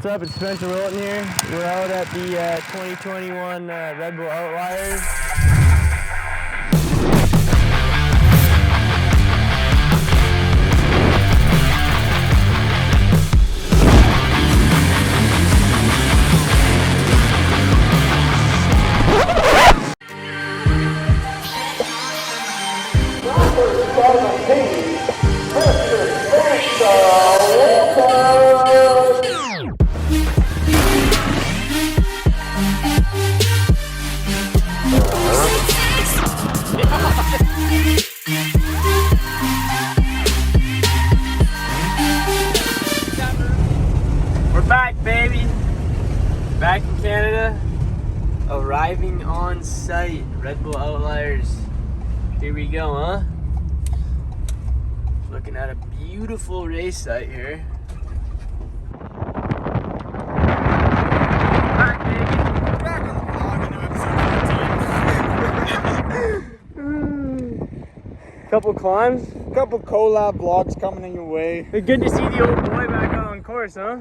What's up, it's Spencer Wilton here. We're out at the 2021 Redbull Outliers. We're back, baby. Back in Canada. Arriving on site. Redbull Outliers. Here we go, huh? Looking at a beautiful race site here. Back, baby. We're back on the vlog into episode 15. Couple climbs. Couple collab vlogs coming in your way. It's good to see the old boy back out on course, huh?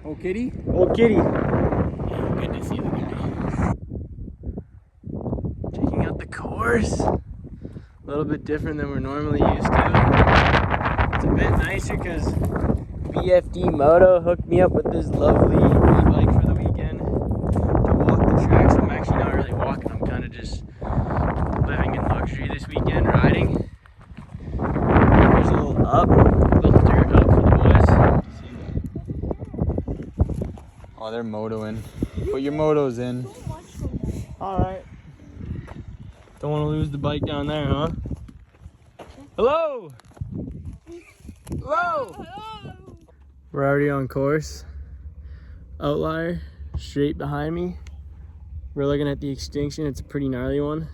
Old kitty? Old kitty. Yeah, good to see the guy. Checking out the course. A little bit different than we're normally used to. It's a bit nicer because BFD Moto hooked me up with this lovely e-bike for the weekend to walk the tracks. I'm actually not really walking, I'm kind of just living in luxury this weekend, riding. There's a little up, a little dirt up for the boys. Oh, they're motoing. Put your motos in. Alright. Don't want to lose the bike down there, huh? Hello! Hello! We're already on course. Outlier, straight behind me. We're looking at the extinction. It's a pretty gnarly one.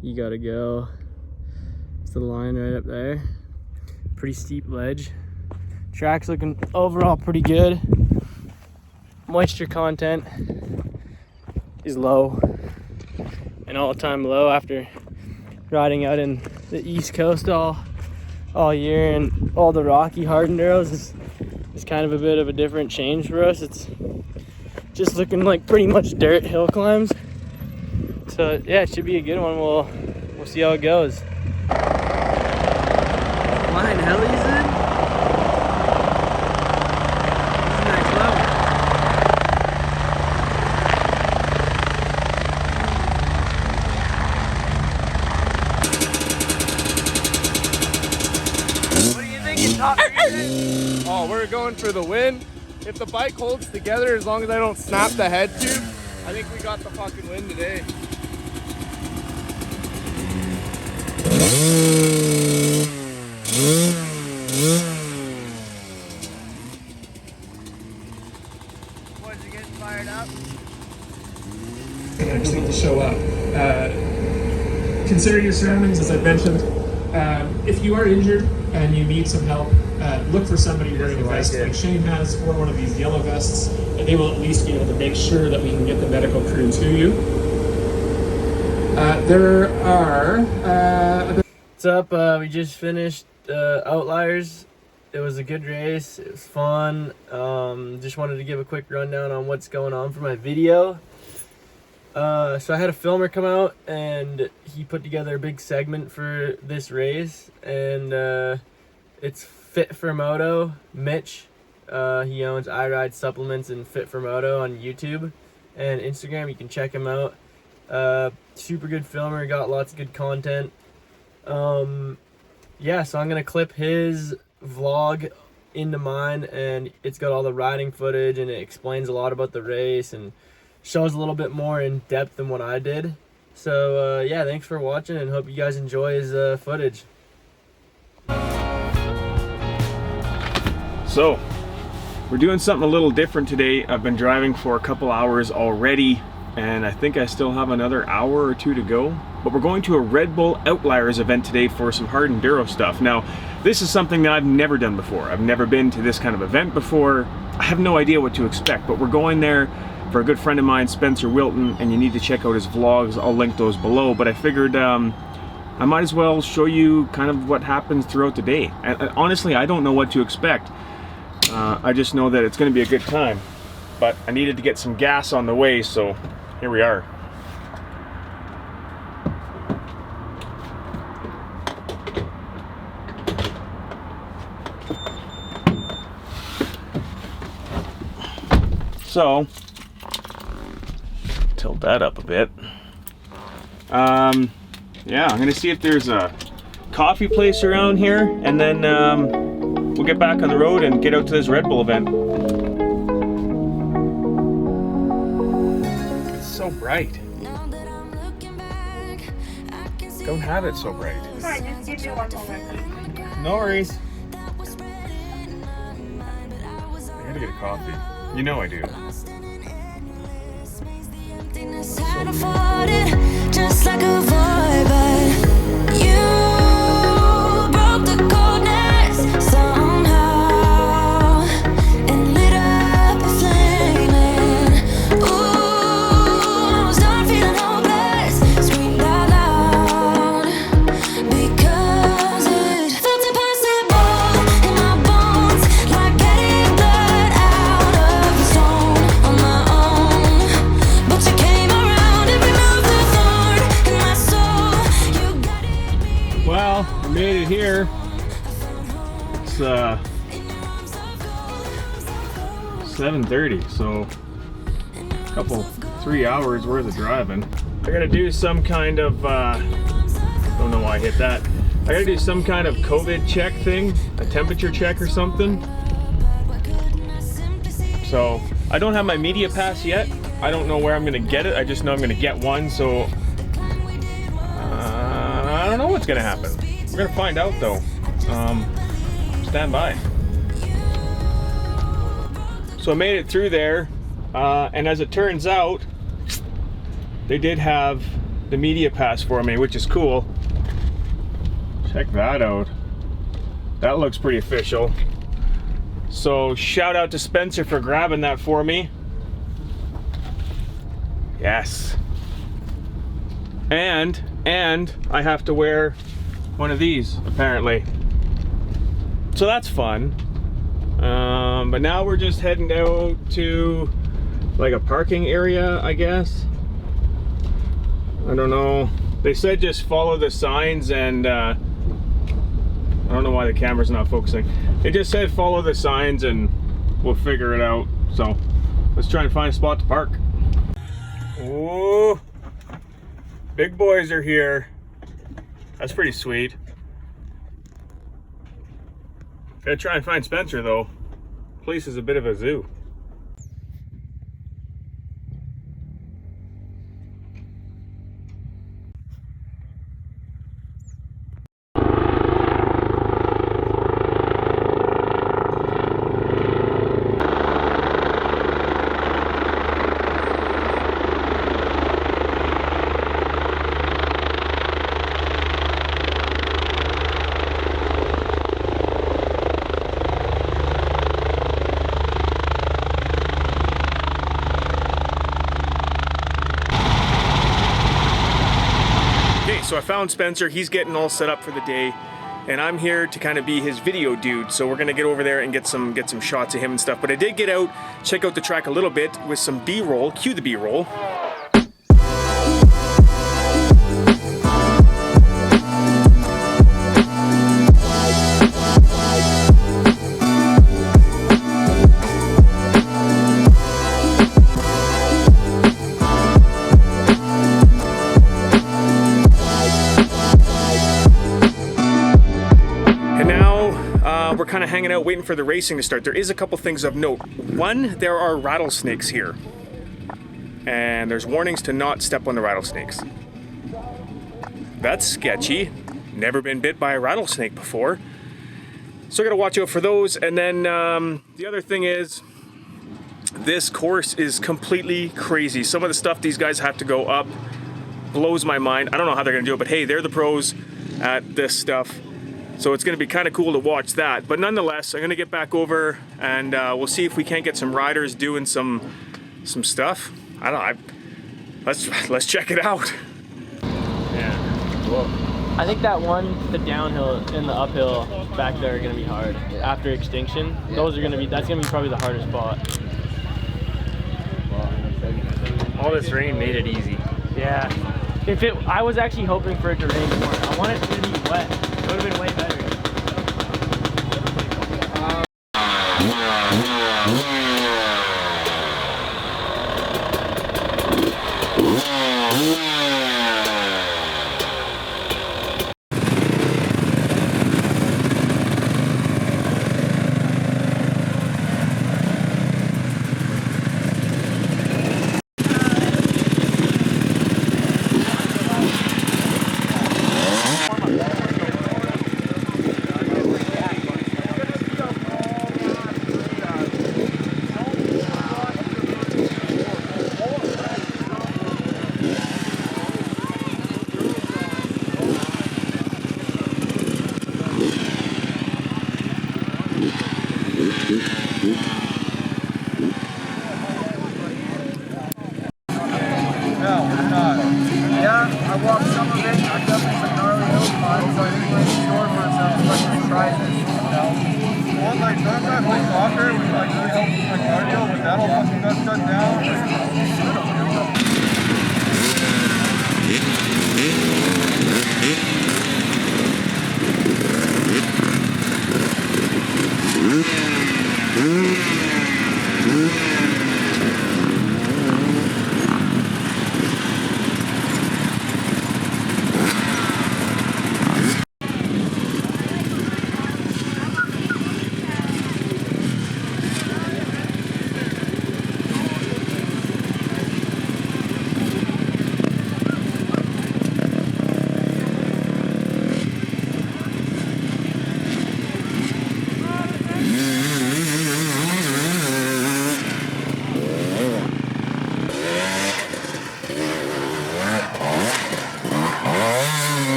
You gotta go. It's the line right up there. Pretty steep ledge. Track's looking overall pretty good. Moisture content is low. An all-time low after riding out in the East Coast all year, and all the rocky hard enduros is kind of a bit of a different change for us. It's just looking like pretty much dirt hill climbs. So yeah, it should be a good one. We'll see how it goes. Flying helis in? This is next level. Oh, we're going for the win. If the bike holds together, as long as I don't snap the head tube, I think we got the fucking win today. Boys are getting fired up. Actually to show up. Consider your surroundings, as I mentioned. If you are injured and you need some help, look for somebody wearing a vest like Shane has, or one of these yellow vests, and they will at least be able to make sure that we can get the medical crew to you. There are... What's up? We just finished Outliers. It was a good race. It was fun. Just wanted to give a quick rundown on what's going on for my video. So I had a filmer come out and he put together a big segment for this race, and it's Fit for Moto. Mitch, he owns I Ride Supplements and Fit for Moto on YouTube and Instagram. You can check him out. Super good filmer, got lots of good content. Yeah, so I'm gonna clip his vlog into mine, and it's got all the riding footage, and it explains a lot about the race and shows a little bit more in depth than what I did. So yeah, thanks for watching, and hope you guys enjoy his footage. So, we're doing something a little different today. I've been driving for a couple hours already, and I think I still have another hour or two to go. But we're going to a Redbull Outliers event today for some hard enduro stuff. Now, this is something that I've never done before. I've never been to this kind of event before. I have no idea what to expect, but we're going there for a good friend of mine, Spencer Wilton, and you need to check out his vlogs. I'll link those below, but I figured I might as well show you kind of what happens throughout the day. And honestly, I don't know what to expect. I just know that it's going to be a good time. But I needed to get some gas on the way, so here we are. So, tilt that up a bit. Yeah, I'm gonna see if there's a coffee place around here, and then we'll get back on the road and get out to this Redbull event. It's so bright. Don't have it so bright. Sorry, just give me 1 moment. No worries. I gotta get a coffee. You know I do. Just like a void, but you broke the coldness somehow and lit up a flame. Ooh, I was done feeling hopeless, screamed out loud because it felt impossible in my bones, like getting blood out of the stone on my own. But you came around and removed the thorn in my soul. You guided me. Well, I made it here. It's 7:30, so a couple 3 hours worth of driving. I gotta do some kind of don't know why I hit that. I gotta do some kind of COVID check thing, a temperature check or something. So I don't have my media pass yet. I don't know where I'm gonna get it. I just know I'm gonna get one. So I don't know what's gonna happen. We're gonna find out though. Stand by. So I made it through there, and as it turns out, they did have the media pass for me, which is cool. Check that out. That looks pretty official. So shout out to Spencer for grabbing that for me. Yes. And I have to wear one of these apparently. So that's fun. But now we're just heading out to like a parking area, I guess. I don't know. They said just follow the signs, and I don't know why the camera's not focusing. They just said follow the signs and we'll figure it out. So let's try and find a spot to park. Ooh, big boys are here. That's pretty sweet. Gotta try and find Spencer though. Place is a bit of a zoo. So I found Spencer, he's getting all set up for the day, and I'm here to kind of be his video dude. So we're gonna get over there and get some shots of him and stuff. But I did get out, check out the track a little bit with some B-roll, cue the B-roll. We're kind of hanging out waiting for the racing to start. There is a couple things of note. One, there are rattlesnakes here, and there's warnings to not step on the rattlesnakes. That's sketchy. Never been bit by a rattlesnake before, so I gotta watch out for those. And then the other thing is, this course is completely crazy. Some of the stuff these guys have to go up blows my mind. I don't know how they're gonna do it, but hey, they're the pros at this stuff. So it's going to be kind of cool to watch that. But nonetheless, I'm going to get back over and we'll see if we can't get some riders doing some stuff. I don't know. Let's check it out. Yeah. Whoa. I think that one, the downhill and the uphill back there are gonna be hard. After extinction, those are gonna be. That's gonna be probably the hardest spot. All this rain made it easy. Yeah. I was actually hoping for it to rain more. I wanted it to be wet. It would have been way better. I walked some of it. I've definitely some gnarly hill climbs, so I think we're in store for some special surprises. One like that guy plays soccer, which like really helps with my cardio, but that'll fucking got shut down.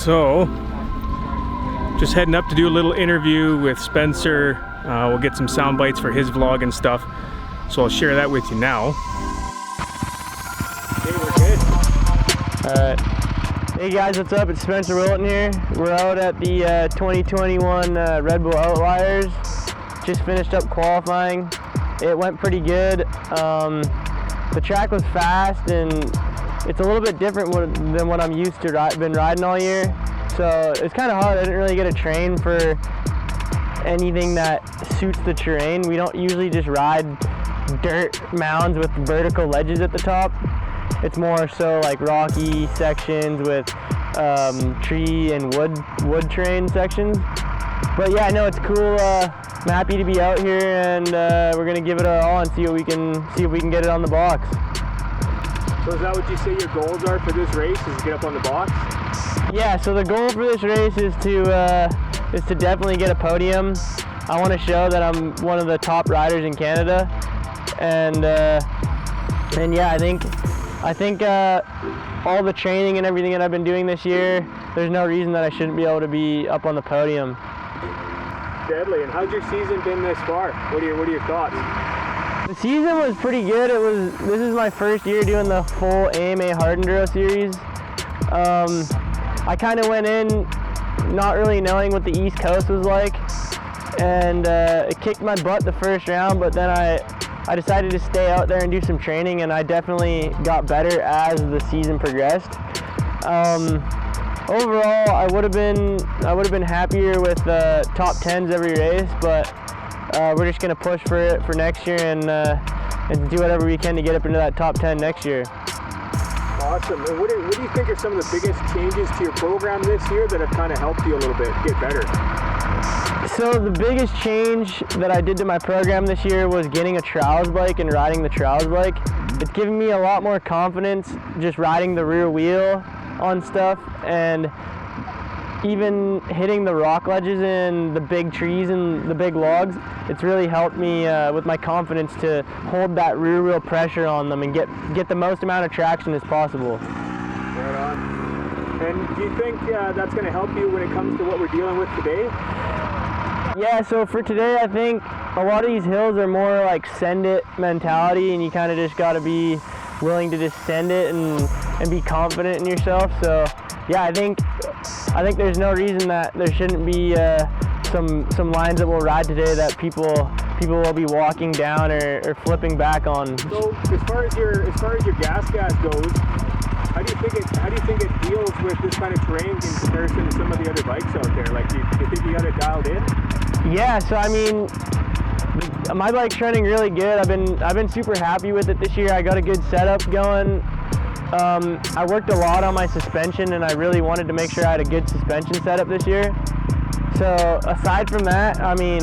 So, just heading up to do a little interview with Spencer. We'll get some sound bites for his vlog and stuff. So I'll share that with you now. Okay, we're good. Alright. Hey guys, what's up? It's Spencer Wilton here. We're out at the 2021 Redbull Outliers. Just finished up qualifying. It went pretty good. The track was fast and it's a little bit different than what I'm used to been riding all year. So it's kind of hard. I didn't really get a train for anything that suits the terrain. We don't usually just ride dirt mounds with vertical ledges at the top. It's more so like rocky sections with tree and wood terrain sections. But yeah, no, it's cool. I'm happy to be out here, and we're gonna give it our all and see if we can get it on the box. So is that what you say your goals are for this race, is to get up on the box? Yeah, so the goal for this race is to definitely get a podium. I want to show that I'm one of the top riders in Canada, and yeah, I think all the training and everything that I've been doing this year, there's no reason that I shouldn't be able to be up on the podium. Deadly. And how's your season been this far? What are your thoughts? The season was pretty good. This is my first year doing the full AMA Hard Enduro series. I kind of went in not really knowing what the East Coast was like, and it kicked my butt the first round, but then I decided to stay out there and do some training, and I definitely got better as the season progressed. Overall, I would have been happier with top 10s every race, but we're just gonna push for it for next year and do whatever we can to get up into that top 10 next year. All Awesome. And what do you think are some of the biggest changes to your program this year that have kind of helped you a little bit get better? So the biggest change that I did to my program this year was getting a trials bike and riding the trials bike. It's given me a lot more confidence just riding the rear wheel on stuff, and even hitting the rock ledges and the big trees and the big logs. It's really helped me with my confidence to hold that rear wheel pressure on them and get the most amount of traction as possible. Right on. And do you think that's going to help you when it comes to what we're dealing with today? Yeah, so for today, I think a lot of these hills are more like send it mentality, and you kind of just got to be willing to just send it and be confident in yourself. So yeah, I think there's no reason that there shouldn't be some lines that we'll ride today that people will be walking down or flipping back on. So as far as your gas goes, how do you think it deals with this kind of terrain in comparison to some of the other bikes out there? Like, do you think you got it dialed in? Yeah, so I mean, my bike's running really good. I've been super happy with it this year. I got a good setup going. I worked a lot on my suspension, and I really wanted to make sure I had a good suspension setup this year. So aside from that, I mean,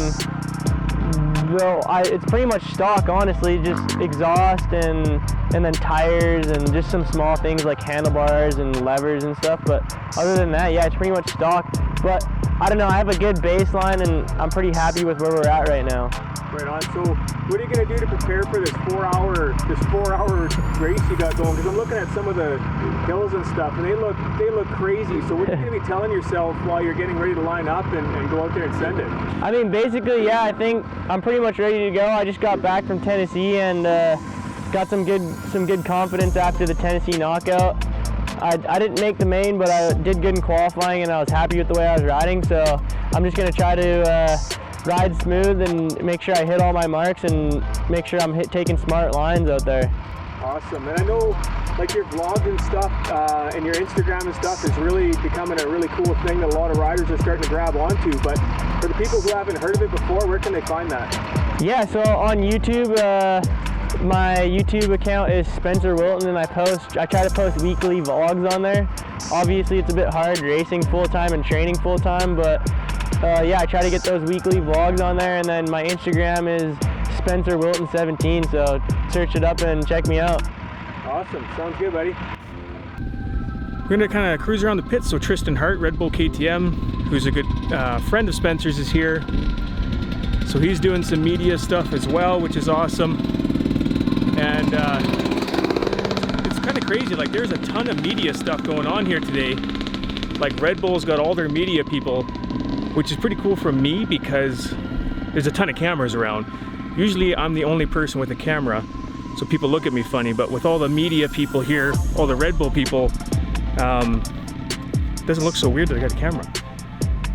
it's pretty much stock, honestly, just exhaust and then tires and just some small things like handlebars and levers and stuff. But other than that, yeah, it's pretty much stock. But I don't know, I have a good baseline, and I'm pretty happy with where we're at right now. Right on. So what are you going to do to prepare for this 4-hour race you got going? Because I'm looking at some of the hills and stuff, and they look crazy. So what are you going to be telling yourself while you're getting ready to line up and go out there and send it? I mean, basically, yeah, I think I'm pretty much ready to go. I just got back from Tennessee and got some good confidence after the Tennessee knockout. I didn't make the main, but I did good in qualifying, and I was happy with the way I was riding. So I'm just going to try to ride smooth and make sure I hit all my marks and make sure I'm taking smart lines out there. Awesome. And I know, like, your vlogs and stuff and your Instagram and stuff is really becoming a really cool thing that a lot of riders are starting to grab onto. But for the people who haven't heard of it before, where can they find that? Yeah, so on YouTube, my YouTube account is Spencer Wilton, and I try to post weekly vlogs on there. Obviously, it's a bit hard racing full-time and training full-time, but yeah, I try to get those weekly vlogs on there. And then my Instagram is Spencer Wilton 17, so search it up and check me out. Awesome. Sounds good, buddy. We're gonna kind of cruise around the pits. So Tristan Hart, Redbull KTM, who's a good friend of Spencer's, is here. So he's doing some media stuff as well, which is awesome. And it's kind of crazy. Like, there's a ton of media stuff going on here today. Like, Red Bull's got all their media people, which is pretty cool for me because there's a ton of cameras around. Usually I'm the only person with a camera, so people look at me funny, but with all the media people here, all the Red Bull people, it doesn't look so weird that I got a camera.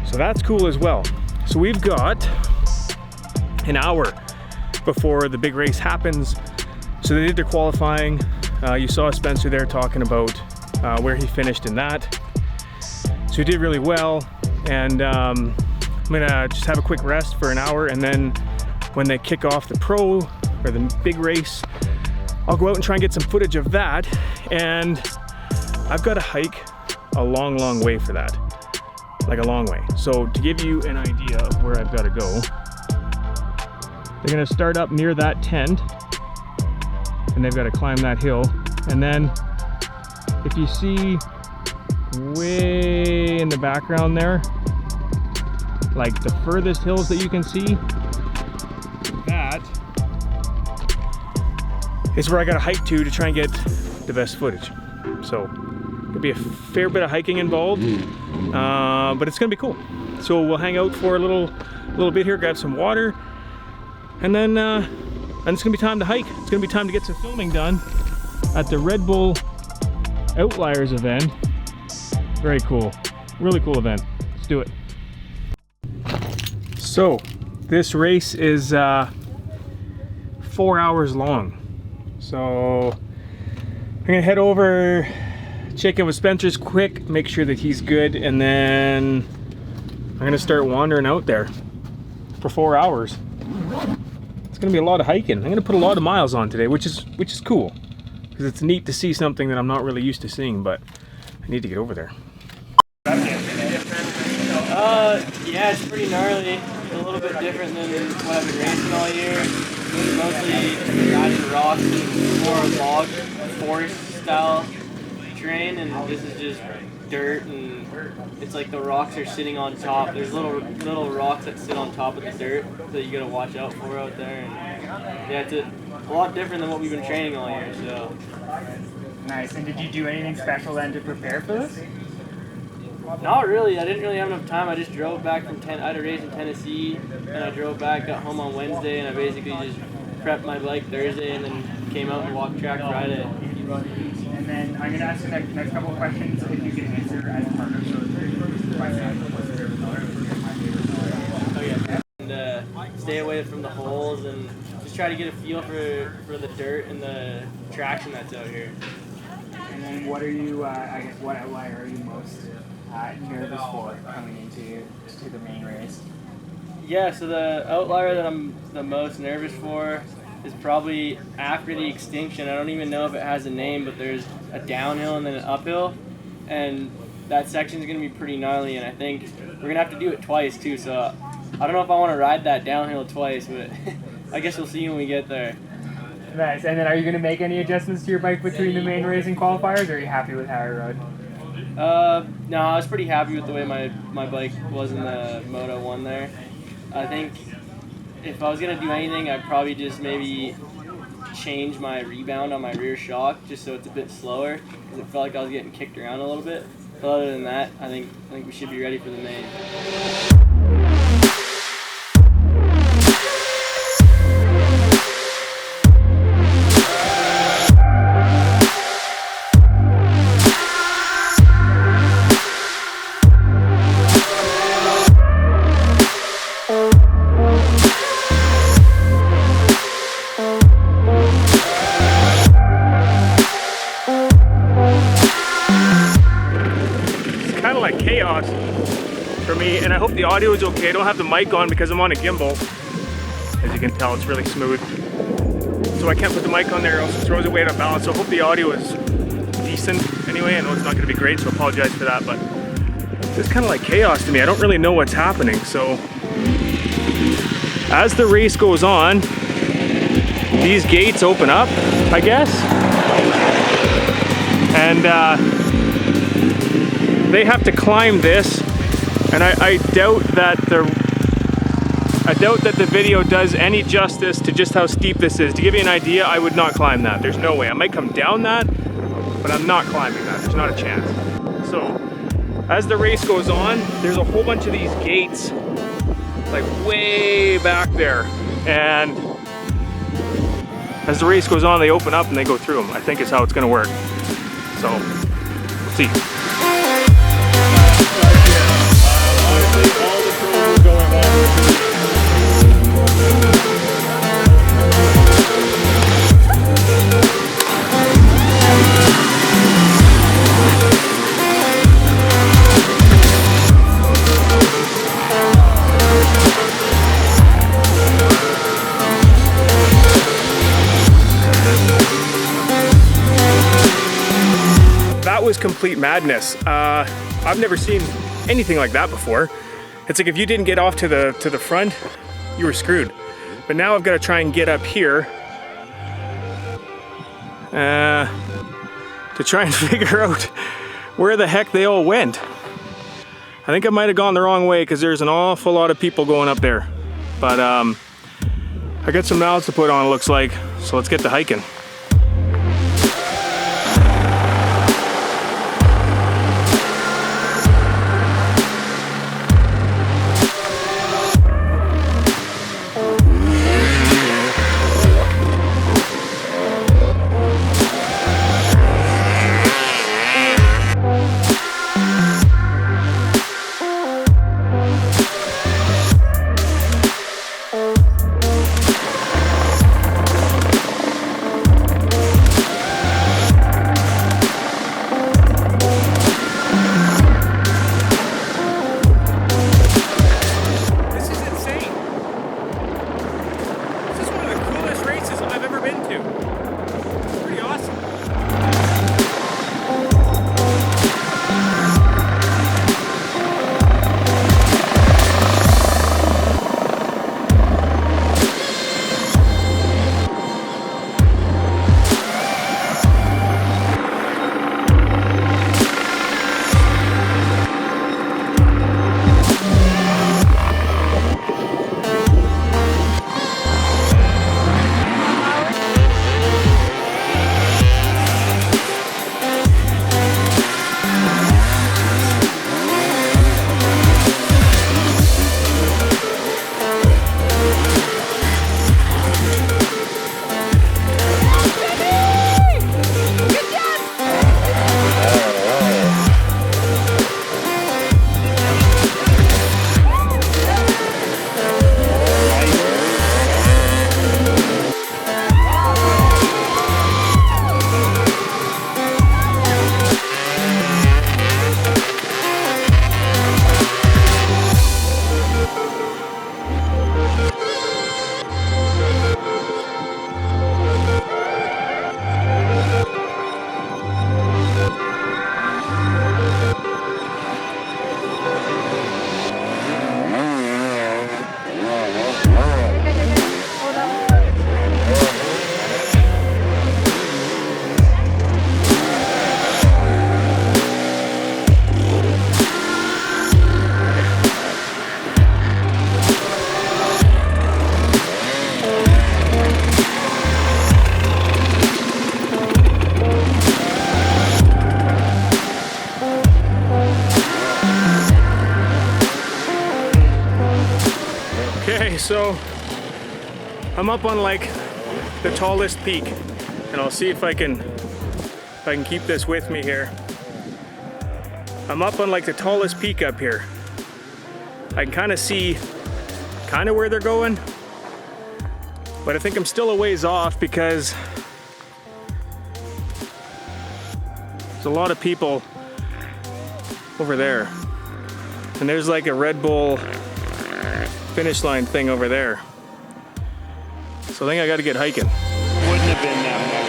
So that's cool as well. So we've got an hour before the big race happens. So they did their qualifying. You saw Spencer there talking about where he finished in that. So he did really well. And I'm gonna just have a quick rest for an hour, and then when they kick off the pro or the big race, I'll go out and try and get some footage of that. And I've got to hike a long way for that, like a long way. So to give you an idea of where I've got to go, they're gonna start up near that tent, and they've got to climb that hill. And then if you see way in the background there, like the furthest hills that you can see, that is where I gotta hike to try and get the best footage. So there'll be a fair bit of hiking involved, but it's gonna be cool. So we'll hang out for a little bit here, grab some water, and then it's gonna be time to hike. It's gonna be time to get some filming done at the Red Bull Outliers event. Very cool, really cool event. Let's do it. So this race is 4 hours long. So I'm gonna head over, check in with Spencer's quick, make sure that he's good, and then I'm gonna start wandering out there for 4 hours. It's gonna be a lot of hiking. I'm gonna put a lot of miles on today, which is cool. because it's neat to see something that I'm not really used to seeing, but I need to get over there. Yeah, it's pretty gnarly. It's a little bit different than what I've been racing all year. It's mostly riding rocks and more log forest style terrain, and this is just dirt, and it's like the rocks are sitting on top. There's little rocks that sit on top of the dirt that you gotta watch out for out there. And yeah, it's a lot different than what we've been training all year. So nice. And did you do anything special then to prepare for this? not really. I didn't really have enough time. I just drove back from I had a race in Tennessee, and I drove back, got home on Wednesday, and I basically just prepped my bike Thursday, and then came out and walked track Friday. And then I'm going to ask the next couple of questions if you can answer as part of And stay away from the holes, and just try to get a feel for the dirt and the traction that's out here. And then what are you, I guess, what outlier are you most nervous for coming into the main race? Yeah, so the outlier that I'm the most nervous for is probably after the extinction. I don't even know if it has a name, but there's a downhill and then an uphill, and that section is going to be pretty gnarly, and I think we're going to have to do it twice too, so I don't know if I want to ride that downhill twice, but I guess we'll see when we get there. Nice. And then are you going to make any adjustments to your bike between the main race and qualifiers, or are you happy with how it rode? No, I was pretty happy with the way my bike was in the Moto 1 there. I think if I was going to do anything, I'd probably just maybe change my rebound on my rear shock just so it's a bit slower, because it felt like I was getting kicked around a little bit. But other than that, I think we should be ready for the main. Chaos for me, and I hope the audio is okay. I don't have the mic on because I'm on a gimbal. As you can tell, it's really smooth, so I can't put the mic on there or else it throws away out of balance. So I hope the audio is decent anyway. I know it's not going to be great, so I apologize for that, but it's kind of like chaos to me. I don't really know what's happening. So as the race goes on, these gates open up, I guess, and they have to climb this, and I doubt that the video does any justice to just how steep this is. To give you an idea, I would not climb that. There's no way. I might come down that, but I'm not climbing that. There's not a chance. So as the race goes on, there's a whole bunch of these gates like way back there, and as the race goes on, they open up and they go through them. I think is how it's going to work. So we'll see. All the pros are going on. That was complete madness. I've never seen anything like that before. It's like if you didn't get off to the front, you were screwed. But now I've got to try and get up here to try and figure out where the heck they all went. I think I might have gone the wrong way because there's an awful lot of people going up there. But I got some mouths to put on, it looks like. So let's get to hiking. Okay, so I'm up on like the tallest peak, and I'll see if I can keep this with me here. I'm up on like the tallest peak up here. I can kind of see where they're going, but I think I'm still a ways off because there's a lot of people over there. And there's like a Redbull finish line thing over there. So I think I gotta get hiking. Wouldn't have been that hard.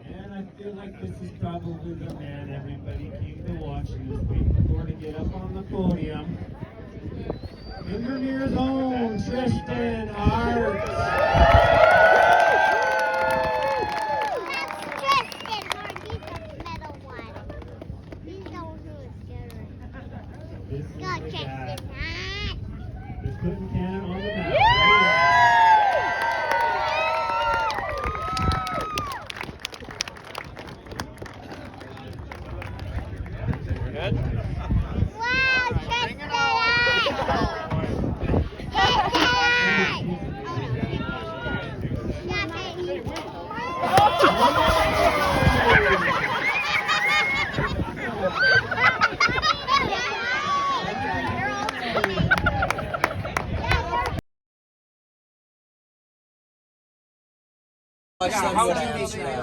And I feel like this is probably the man everybody came to watch. He was waiting for to get up on the podium. Invernere's own Tristan Arts. This is the guy. Just putting Cannon on the map.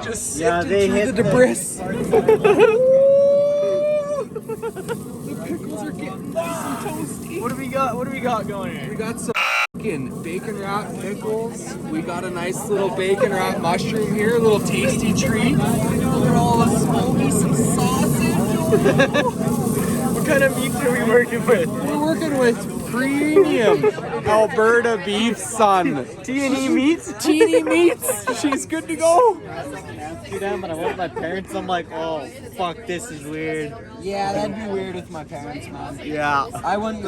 Just Yeah, they hit the debris. The pickles are getting nice and toasty. What do we got? What do we got going here? We got some fucking bacon wrap pickles. We got a nice little bacon wrap mushroom here, a little tasty treat. Look at all the smoky, some sausage. What kind of meats are we working with? We're working with premium Alberta beef, son. T&E meats? Teeny meats. She's good to go. Do that, but I went with my parents. I'm like, oh, fuck, this is weird. Yeah, that'd be weird with my parents, man. Yeah. I wouldn't go